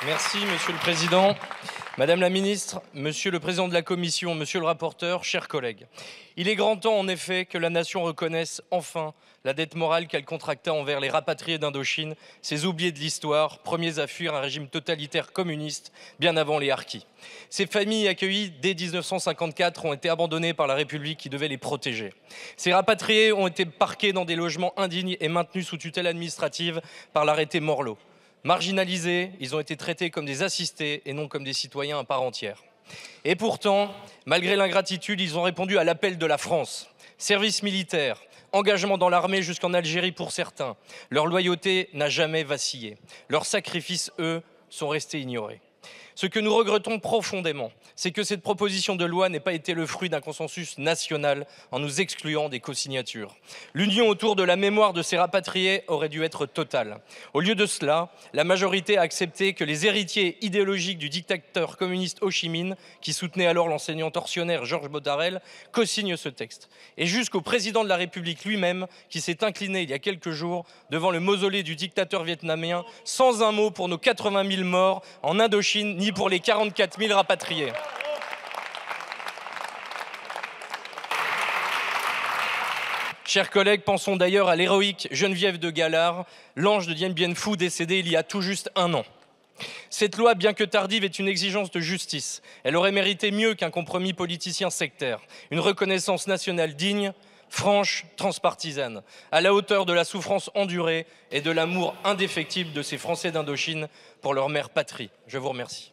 Merci, Monsieur le Président. Madame la Ministre, Monsieur le Président de la Commission, Monsieur le rapporteur, chers collègues. Il est grand temps, en effet, que la nation reconnaisse enfin la dette morale qu'elle contracta envers les rapatriés d'Indochine, ces oubliés de l'histoire, premiers à fuir un régime totalitaire communiste bien avant les harkis. Ces familles accueillies dès 1954 ont été abandonnées par la République qui devait les protéger. Ces rapatriés ont été parqués dans des logements indignes et maintenus sous tutelle administrative par l'arrêté Morlot. Marginalisés, ils ont été traités comme des assistés et non comme des citoyens à part entière. Et pourtant, malgré l'ingratitude, ils ont répondu à l'appel de la France. Service militaire, engagement dans l'armée jusqu'en Algérie pour certains. Leur loyauté n'a jamais vacillé. Leurs sacrifices, eux, sont restés ignorés. Ce que nous regrettons profondément, c'est que cette proposition de loi n'ait pas été le fruit d'un consensus national en nous excluant des cosignatures. L'union autour de la mémoire de ces rapatriés aurait dû être totale. Au lieu de cela, la majorité a accepté que les héritiers idéologiques du dictateur communiste Ho Chi Minh, qui soutenait alors l'enseignant tortionnaire Georges Botarel, co-signent ce texte. Et jusqu'au président de la République lui-même, qui s'est incliné il y a quelques jours devant le mausolée du dictateur vietnamien, sans un mot pour nos 80 000 morts en Indochine, ni pour les 44 000 rapatriés. Chers collègues, pensons d'ailleurs à l'héroïque Geneviève de Galard, l'ange de Dien Bien Phu, décédée il y a tout juste un an. Cette loi, bien que tardive, est une exigence de justice. Elle aurait mérité mieux qu'un compromis politicien sectaire, une reconnaissance nationale digne, franche, transpartisane, à la hauteur de la souffrance endurée et de l'amour indéfectible de ces Français d'Indochine pour leur mère patrie. Je vous remercie.